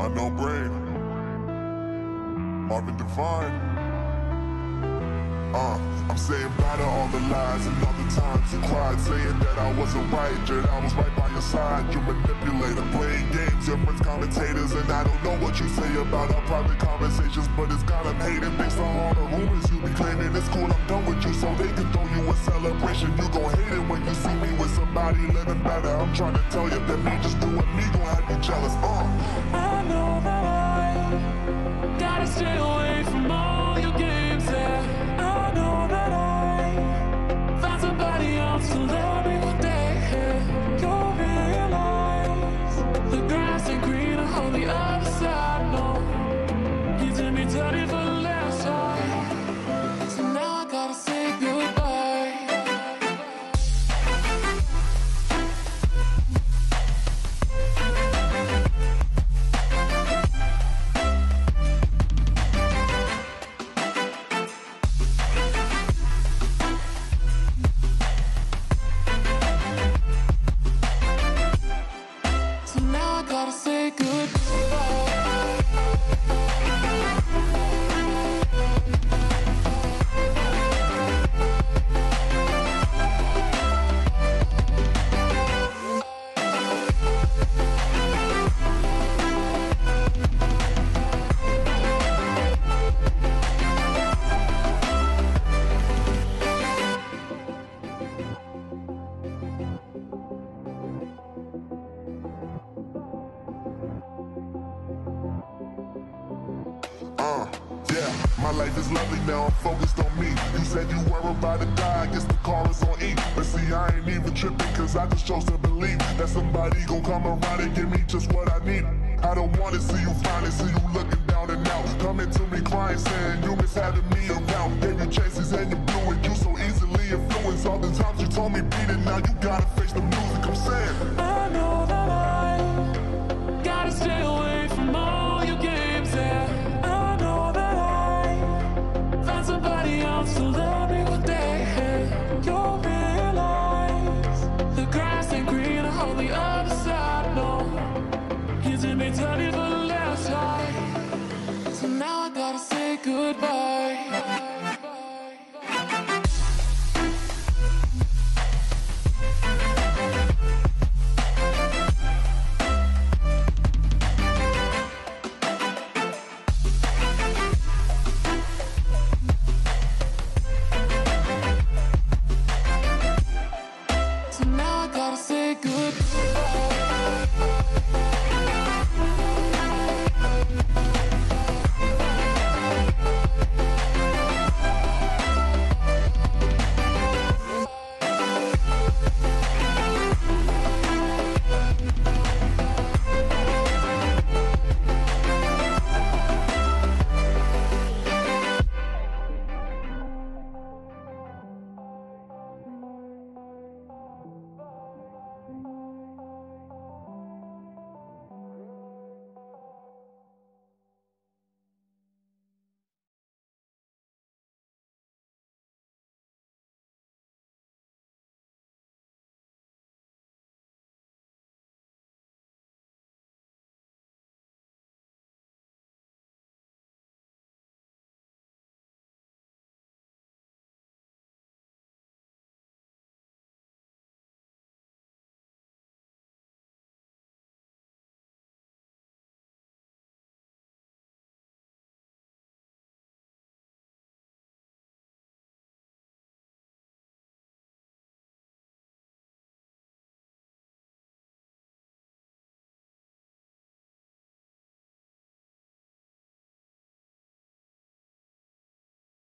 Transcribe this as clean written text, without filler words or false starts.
Unknown brain, Marvin Divine. I'm saying bye to all the lies and all the times you cried, saying that I wasn't right, yet I was right by your side. You manipulator, playing games, your friends commentators, and I don't know what you say about our private conversations, but it's got them hating based on all the rumors you be claiming. It's cool, I'm done with you, so they can throw you a celebration. You gon' hate it when you see me with somebody living better. I'm trying to tell you that me just doing me gon' have you jealous. I know that I gotta stay away from all your games, yeah. I know that I found somebody else to love me one day, yeah. You'll realize the grass ain't greener on the other side, no. You did me dirty for the last time, so now I gotta say goodbye. Yeah, my life is lovely now, I'm focused on me. You said you were about to die, I guess the car is on E. But see, I ain't even tripping, cause I just chose to believe that somebody gon' come around and give me just what I need. I don't wanna see you finally, see you looking down and out, coming to me crying, saying you miss having me around. Gave you chases and you blew it, you so easily influenced. All the times you told me beat it, now you gotta face the music. I'm saying I know that I gotta stay away from all your games, yeah. I know that I found somebody else to love me one day, yeah. You'll realize the grass ain't greener on the other side, no. You did me dirty for the last time, so now I gotta say goodbye.